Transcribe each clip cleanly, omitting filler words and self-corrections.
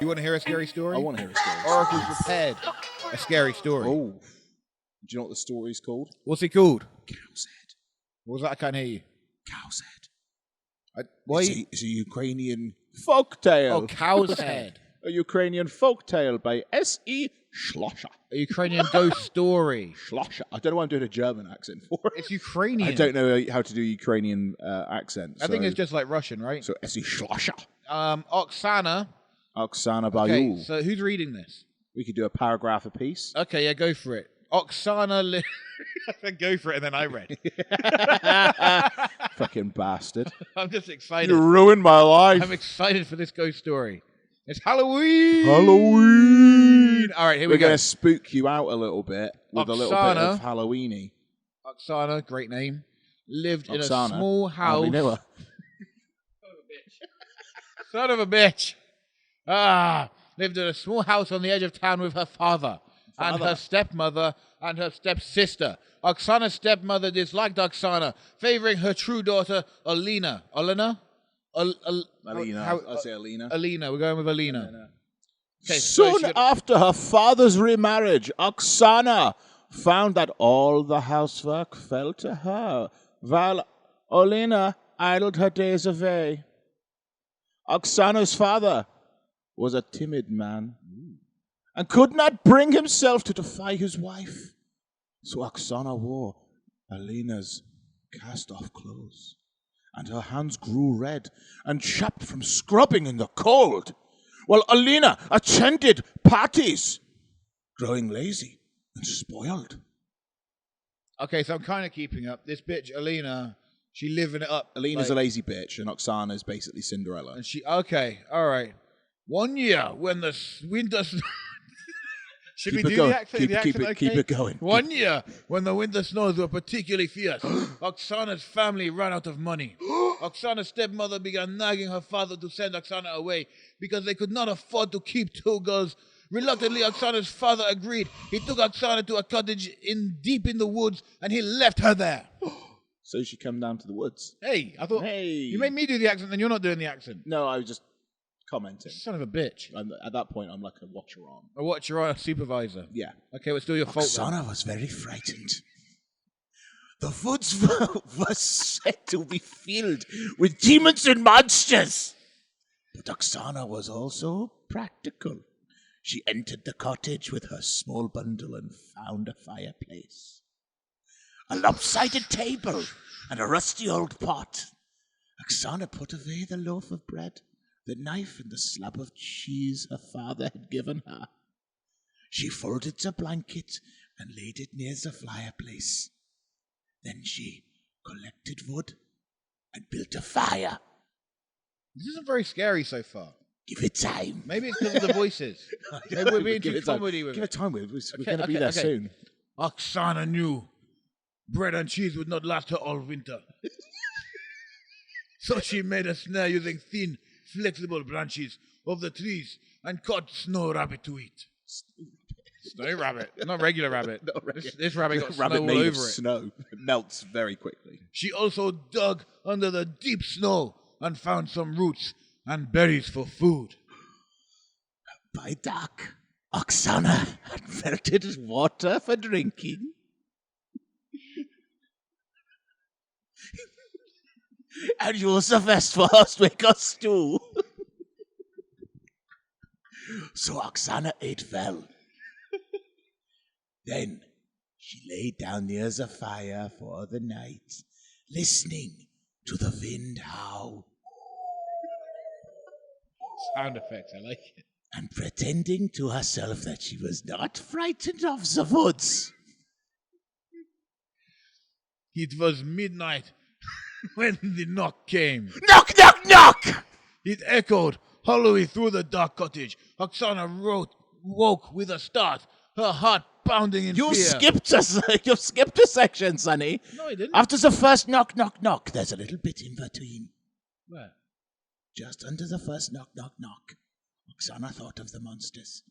You want to hear a scary story? I want to hear a story. Oracle's prepared a scary story. Oh. Do you know what the story's called? What's it called? Cow's head. What was that? I can't hear you. Cow's head. Why? It's a Ukrainian folktale. Oh, Cow's Head. A Ukrainian folktale by S.E. Schlosser. A Ukrainian ghost story. Schlosser. I don't know why I'm doing a German accent for it. It's Ukrainian. I don't know how to do Ukrainian accents. I think it's just like Russian, right? So S.E. Schlosser. Oksana. Oksana Okay, Bayul. so who's reading this? We could do a paragraph apiece. Okay, yeah, go for it. Oksana. Go for it, and then I read. Fucking bastard. I'm just excited. You ruined my life. I'm excited for this ghost story. It's Halloween. Halloween. All right, here We're we go. going to spook you out a little bit with a little bit Oksana. of Halloweeny. Oksana, great name, lived in a Oksana. small house. We know her. Son of a bitch. Lived in a small house on the edge of town with her father and her stepmother and her stepsister. Oksana's stepmother disliked Oksana, favoring her true daughter, Alina. Alina? Alina. I'll say Alina. Alina. We're going with Alina. No. Okay, so Soon after her father's remarriage, Oksana found that all the housework fell to her, while Alina idled her days away. Oksana's father was a timid man and could not bring himself to defy his wife. So Oksana wore Alina's cast-off clothes, and her hands grew red and chapped from scrubbing in the cold, while Alina attended parties, growing lazy and spoiled. Okay, so I'm kind of keeping up. This bitch, Alina, she living it up. Alina's a lazy bitch, and Oksana's basically Cinderella. And she, okay, all right. One year when the winter... Should Keep we it do going. the accent? Keep it going. One year, when the winter snows were particularly fierce, Oksana's family ran out of money. Oksana's stepmother began nagging her father to send Oksana away because they could not afford to keep two girls. Reluctantly, Oksana's father agreed. He took Oksana to a cottage deep in the woods, and he left her there. So she come down to the woods. Hey, I thought you made me do the accent, and you're not doing the accent. No, I was just commenting. Son of a bitch. At that point, I'm like a watcher-on. A watcher-on, a supervisor. Yeah. Okay, it's still your fault. Oksana was very frightened. The woods were said to be filled with demons and monsters. But Oksana was also practical. She entered the cottage with her small bundle and found a fireplace, a lopsided table, and a rusty old pot. Oksana put away the loaf of bread, the knife, and the slab of cheese her father had given her. She folded the blanket and laid it near the fireplace. Then she collected wood and built a fire. This isn't very scary so far. Give it time. Maybe it's because of the voices. Maybe we're being too comedy with Give it. it time. We're going to be there soon. Oksana knew bread and cheese would not last her all winter. So she made a snare using thin, flexible branches of the trees and caught snow rabbit to eat. Snow rabbit, not regular rabbit. This rabbit got rabbit snow all made over of it. snow. It melts very quickly. She also dug under the deep snow and found some roots and berries for food. By dark, Oksana had melted water for drinking. And used the vest for her wake or stew. So Oksana ate well. Then she lay down near the fire for the night, listening to the wind howl. Sound effects, I like it. And pretending to herself that she was not frightened of the woods. It was midnight when the knock came. Knock, knock, knock! It echoed hollowly through the dark cottage. Oksana woke with a start, her heart pounding in You fear. skipped a section, Sonny. No, I didn't. After the first knock, knock, knock, there's a little bit in between. Where? Just under the first knock, knock, knock, Oksana thought of the monsters.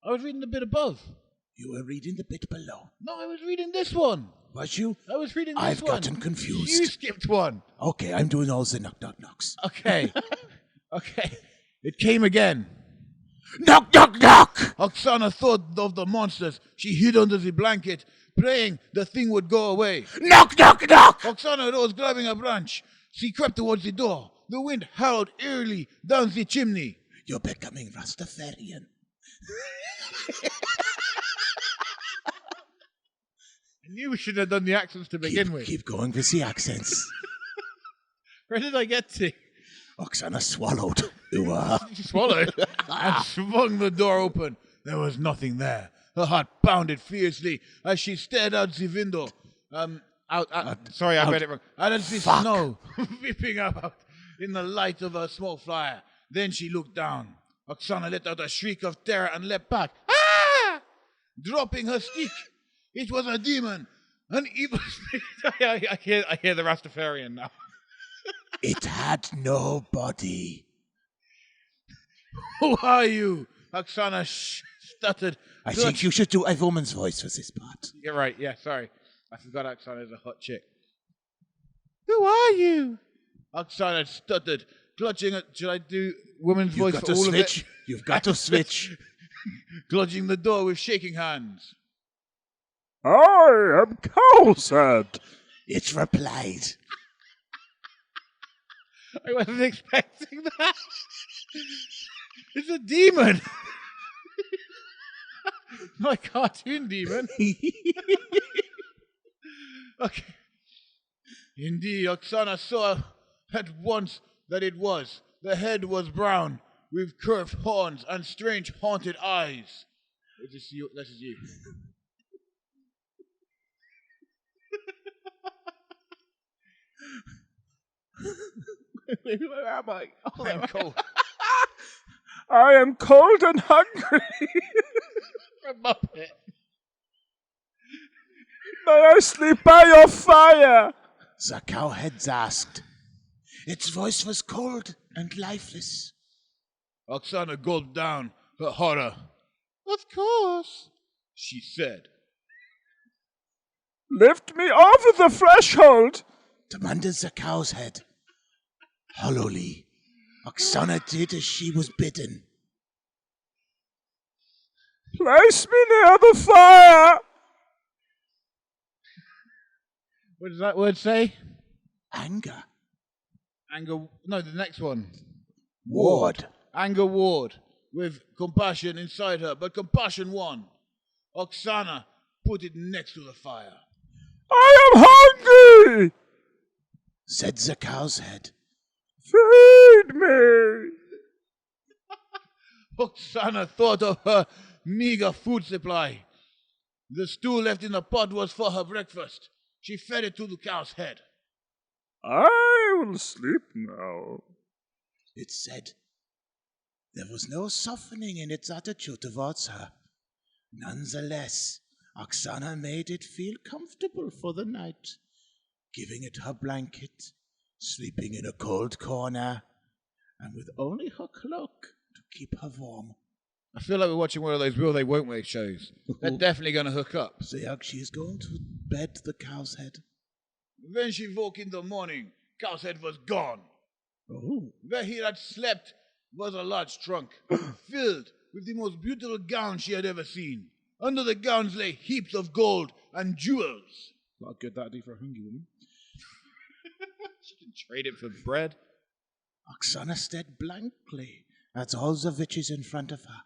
I was reading the bit above. You were reading the bit below. No, I was reading this one. Was you? I was reading this I've one. gotten confused. You skipped one. Okay, I'm doing all the knock, knock, knocks. Okay. Okay. It came again. Knock, knock, knock! Oksana thought of the monsters. She hid under the blanket, praying the thing would go away. Knock, knock, knock! Oksana rose, grabbing a branch. She crept towards the door. The wind howled eerily down the chimney. You're becoming Rastafarian. I knew we should have done the accents to begin with. Keep going with the accents. Where did I get to? Oksana swallowed. She swallowed and swung the door open. There was nothing there. Her heart pounded fiercely as she stared out the window. Sorry, I read it wrong. Out of the snow, whipping out in the light of a small fire. Then she looked down. Oksana let out a shriek of terror and leapt back. Ah! Dropping her stick. It was a demon. An evil spirit. I hear the Rastafarian now. It had no body. Who are you? Oksana stuttered. I think you should do a woman's voice for this part. You're right. Yeah, sorry. I forgot Oksana's a hot chick. Who are you? Oksana stuttered, clutching at... Should I do woman's voice for all of it? You've got to switch. Clutching the door with shaking hands. I am Cowshead. It replied. I wasn't expecting that. It's a demon. My cartoon demon. Okay. Indeed, Oksana saw at once that it was. The head was brown, with curved horns and strange haunted eyes. This is you. Where am I? Oh, I'm cold. I am cold and hungry. A Muppet. May I sleep by your fire? The cowheads asked. Its voice was cold and lifeless. Oksana gulped down her horror. Of course, she said. Lift me over the threshold, demanded the cow's head. Hollowly, Oksana did as she was bidden. Place me near the fire. What does that word say? Anger. Anger. No, the next one. Ward. Anger ward, with compassion inside her, but compassion won. Oksana put it next to the fire. I am hungry, said the cow's head. Feed me. Oksana thought of her meager food supply. The stew left in the pot was for her breakfast. She fed it to the cow's head. I will sleep now, it said. There was no softening in its attitude towards her. Nonetheless, Oksana made it feel comfortable for the night, giving it her blanket, sleeping in a cold corner, and with only her cloak to keep her warm. I feel like we're watching one of those will they won't they shows. They're definitely going to hook up. She is going to bed the cow's head. When she woke in the morning, cow's head was gone. Oh. Where he had slept was a large trunk, filled with the most beautiful gowns she had ever seen. Under the gowns lay heaps of gold and jewels. Not a good that'd do for a hungry woman. She can trade it for bread. Oksana stared blankly at all the witches in front of her.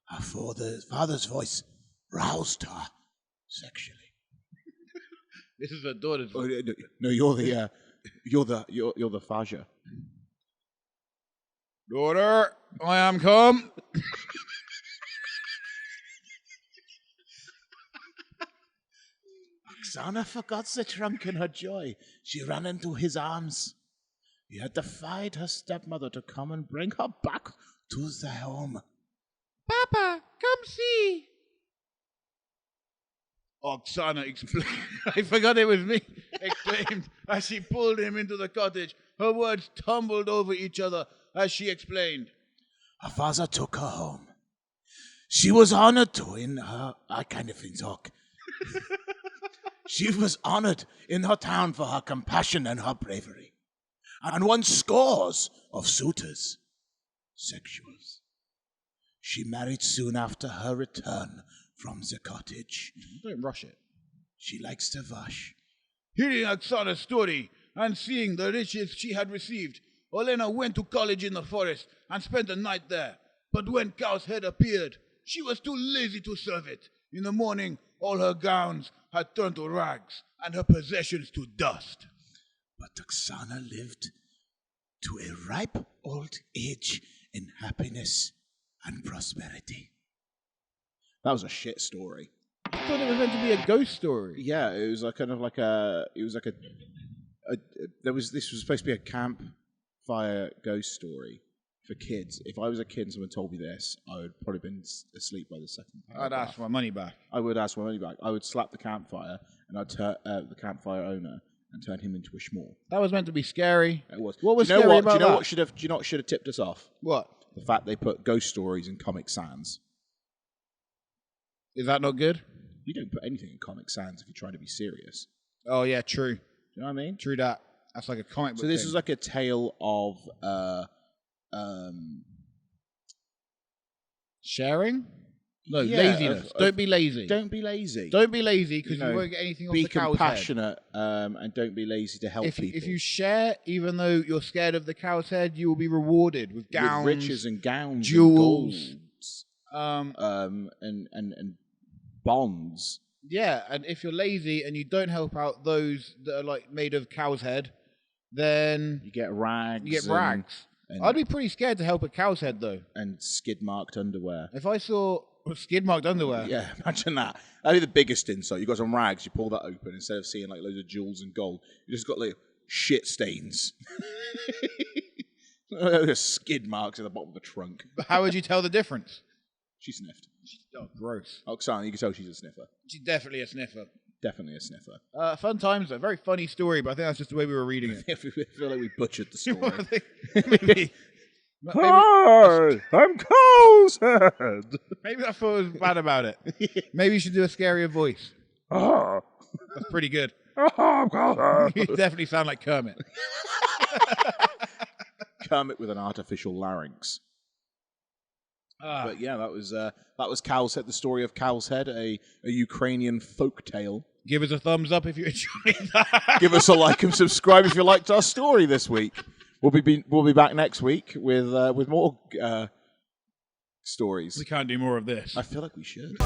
Her father's voice roused her sexually. This is her daughter's voice. No, you're the Faja. Daughter, I am come. Oksana forgot the trunk in her joy. She ran into his arms. He had defied her stepmother to come and bring her back to the home. Papa, come see. Oksana explained. I forgot it was me. Exclaimed as she pulled him into the cottage. Her words tumbled over each other as she explained. Her father took her home. She was honored to in her... I can't even talk. She was honored in her town for her compassion and her bravery, and won scores of suitors. sexuals. She married soon after her return from the cottage. Don't rush it. She likes to wash. Hearing Oksana's story and seeing the riches she had received, Olena went to college in the forest and spent the night there. But when Cow's Head appeared, she was too lazy to serve it. In the morning, all her gowns had turned to rags and her possessions to dust. But Oksana lived to a ripe old age in happiness and prosperity. That was a shit story. I thought it was meant to be a ghost story. Yeah, it was like this was supposed to be a campfire ghost story for kids. If I was a kid and someone told me this, I would probably been asleep by the second I'd ask for my money back. I would ask for my money back. I would slap the campfire and I'd turn the campfire owner and turn him into a schmore. That was meant to be scary. It was. What was scary about that? Do you know what should have tipped us off? What? The fact they put ghost stories in Comic Sans. Is that not good? You don't put anything in Comic Sans if you're trying to be serious. Oh, yeah, true. Do you know what I mean? True that. That's like a comic book So this thing. is like a tale of sharing? No, yeah, laziness. Don't be lazy. Don't be lazy. Don't be lazy because You you, know, won't get anything off be the cow's head. compassionate and don't be lazy to help people. If you share, even though you're scared of the cow's head, you will be rewarded with gowns, with riches and gowns, jewels, and golds, and bonds. Yeah, and if you're lazy and you don't help out those that are like made of cow's head, then You get rags. you get rags. and- I'd be pretty scared to help a cow's head though. and skid-marked underwear. If I saw skid marked underwear, Yeah, imagine that. That'd be the biggest insult. You got some rags, you pull that open, instead of seeing like loads of jewels and gold, you just got like shit stains. Skid marks at the bottom of the trunk. but how would you tell the difference? She sniffed. Oh, gross. Oksana, you can tell she's a sniffer. She's definitely a sniffer. Definitely a sniffer. Fun times though. Very funny story, but I think that's just the way we were reading it. I feel like we butchered the story. I think maybe Hi, I'm Cow's Head. maybe that's what was bad about it. Maybe you should do a scarier voice. Ah, That's pretty good. I'm Cow's You Head. definitely sound like Kermit. Kermit with an artificial larynx. But yeah, that was Cow's Head, the story of Cow's Head, a Ukrainian folk tale. Give us a thumbs up if you enjoyed that. Give us a like and subscribe if you liked our story this week. We'll be back next week with more stories. We can't do more of this. I feel like we should.